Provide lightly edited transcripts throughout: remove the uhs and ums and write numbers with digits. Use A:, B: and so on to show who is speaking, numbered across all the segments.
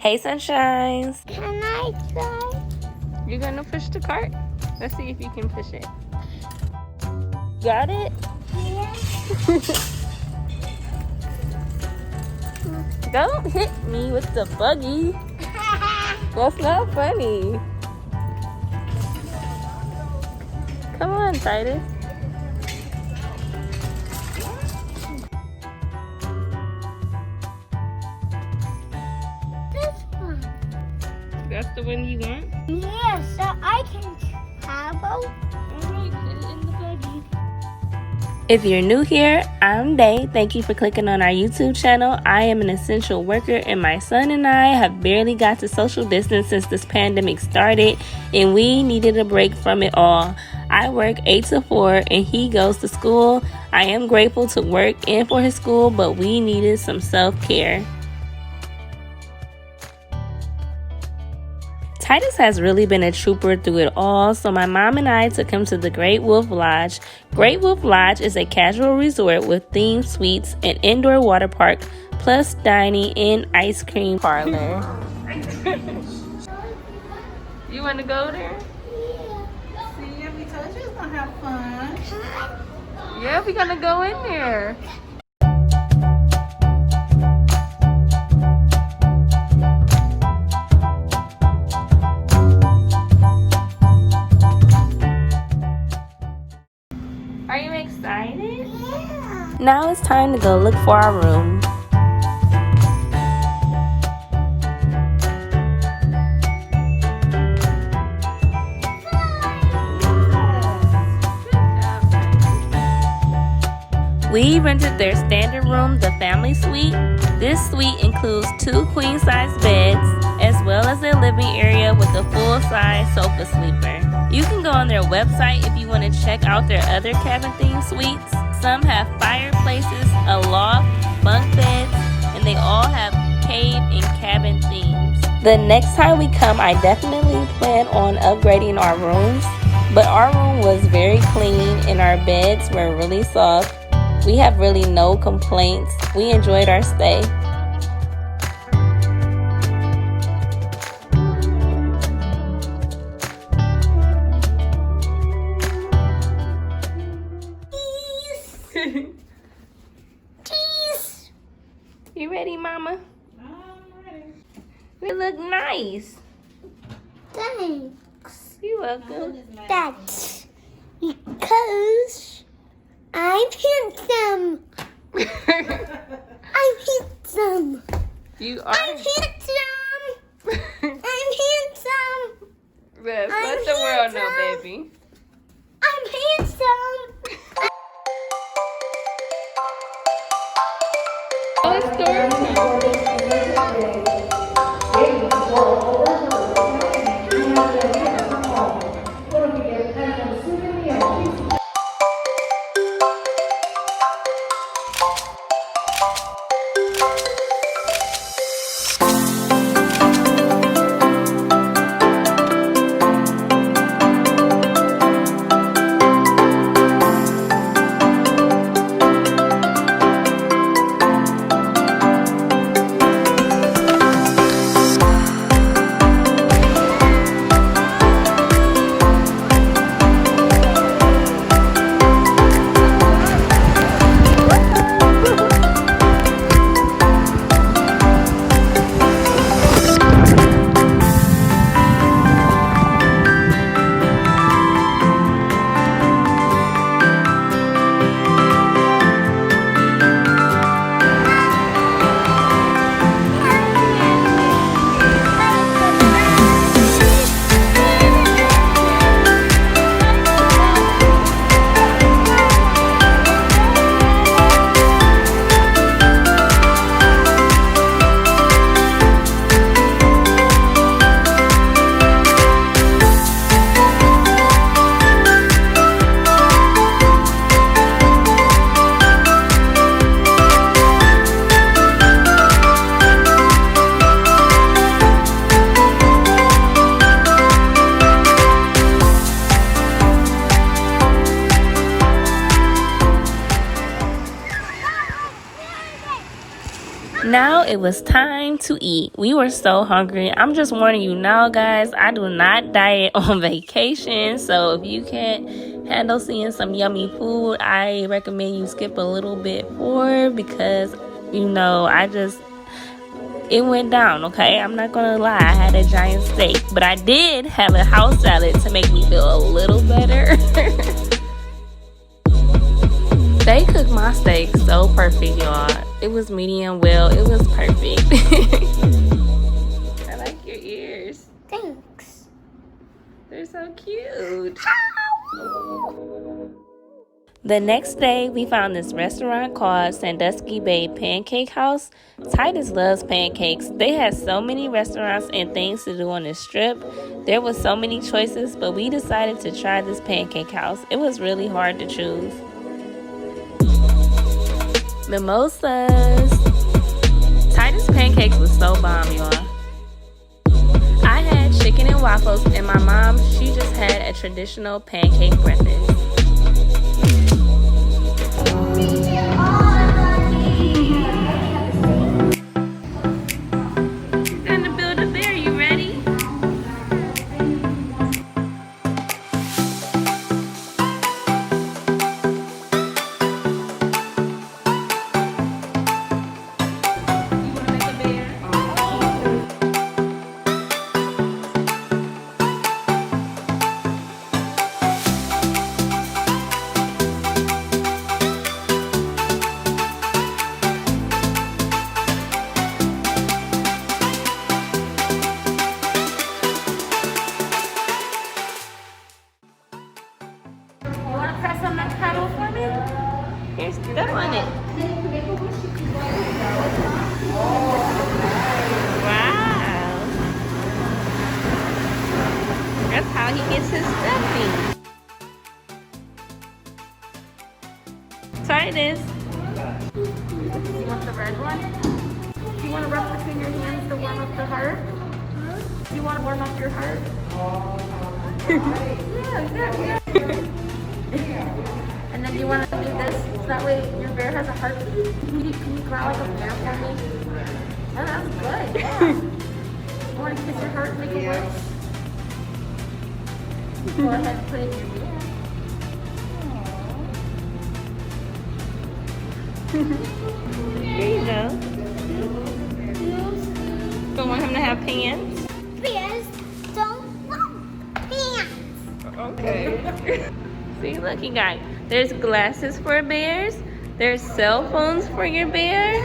A: Hey, sunshines.
B: Can I try?
A: You gonna push the cart? Let's see if you can push it. Got it?
B: Yeah.
A: Don't hit me with the buggy. That's not funny. Come on, Titus.
B: This one.
A: That's the one you want?
B: Yeah, so I can travel.
A: Alright, put it in the buggy. If you're new here, I'm Day. Thank you for clicking on our YouTube channel. I am an essential worker, and my son and I have barely got to social distance since this pandemic started, and we needed a break from it all. I work 8 to 4, and he goes to school. I am grateful to work and for his school, but we needed some self-care. Titus has really been a trooper through it all, so my mom and I took him to the Great Wolf Lodge. Great Wolf Lodge is a casual resort with themed suites, an indoor water park, plus dining and ice cream parlor. You want to go there?
B: Yeah.
C: See, we told you it was gonna have fun.
A: Yeah, we're gonna go in there. Are you excited?
B: Yeah.
A: Now it's time to go look for our room. We rented their standard room, the family suite. This suite includes 2 queen-size beds, as well as a living area with a full-size sofa sleeper. You can go on their website if you want to check out their other cabin-themed suites. Some have fireplaces, a loft, bunk beds, and they all have cave and cabin themes. The next time we come, I definitely plan on upgrading our rooms, but our room was very clean and our beds were really soft. We have really no complaints. We enjoyed our stay.
B: Cheese.
A: You ready, Mama?
C: I'm ready.
A: We look nice.
B: Thanks.
A: You're welcome.
B: That's because I'm handsome. I'm handsome.
A: You are.
B: I'm handsome. I'm handsome.
A: Yes,
B: I'm
A: let the world know,
B: handsome.
A: baby.
B: I'm handsome.
A: Oh, it's story time. it was time to eat. We were so hungry. I'm just warning you now, guys. I do not diet on vacation. So if you can't handle seeing some yummy food, I recommend you skip a little bit forward because, you know, it went down, okay? I'm not gonna lie. I had a giant steak. But I did have a house salad to make me feel a little better. They cooked my steak so perfect, y'all. It was medium well. It was perfect. I like your ears.
B: Thanks.
A: They're so cute. The next day, we found this restaurant called Sandusky Bay Pancake House. Titus loves pancakes. They had so many restaurants and things to do on the strip. There was so many choices, but we decided to try this pancake house. It was really hard to choose. Mimosas. Titus pancakes was so bomb, y'all. I had chicken and waffles, and my mom, she just had a traditional pancake breakfast. Time to build a bear. You ready? Here's step on it. Wow. That's how he gets his stuffing. Titus.
C: You want the red one? Do you want to rub between your hands to warm up the heart? Do you want to warm up your heart? yeah. And then you want to do this, so that way your bear has a heartbeat. Can you growl like a bear for me? Oh, that was good, yeah. You want to kiss your heart and make it worse? Go ahead and put it in your bear.
A: Here you go. Don't want him to have pants?
B: Bears don't want pants.
A: Okay. See, look, you got, there's glasses for bears. There's cell phones for your bear.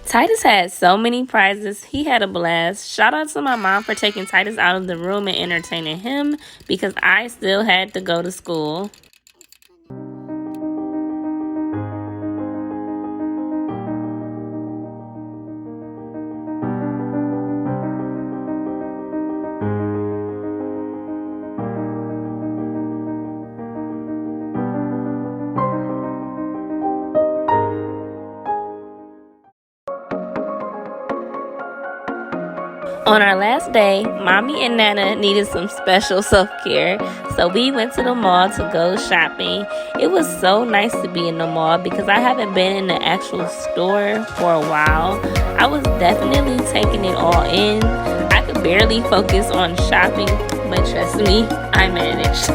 A: Titus had so many prizes. He had a blast. Shout out to my mom for taking Titus out of the room and entertaining him because I still had to go to school. On our last day, Mommy and Nana needed some special self-care, so we went to the mall to go shopping. It was so nice to be in the mall because I haven't been in the actual store for a while. I was definitely taking it all in. I could barely focus on shopping, but trust me, I managed.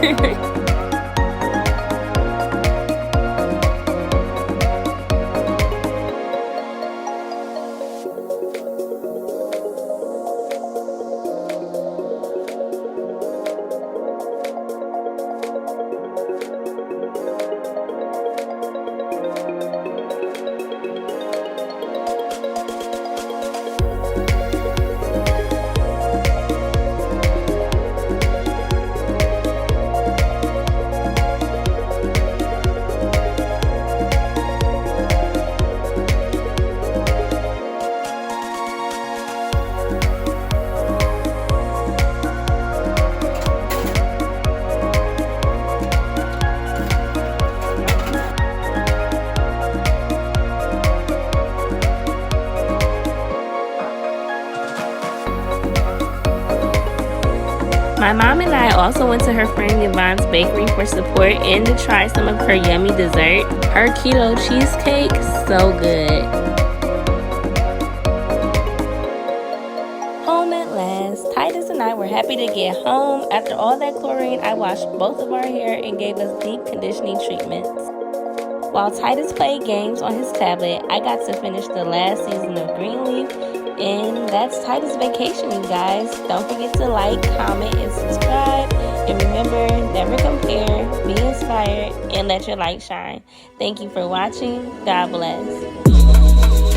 A: My mom and I also went to her friend Yvonne's bakery for support and to try some of her yummy dessert. Her keto cheesecake, so good. Home at last. Titus and I were happy to get home. After all that chlorine, I washed both of our hair and gave us deep conditioning treatments. While Titus played games on his tablet, I got to finish the last season of Greenleaf. And that's Titus Vacation, you guys. Don't forget to like, comment, and subscribe. And remember, never compare, be inspired, and let your light shine. Thank you for watching. God bless.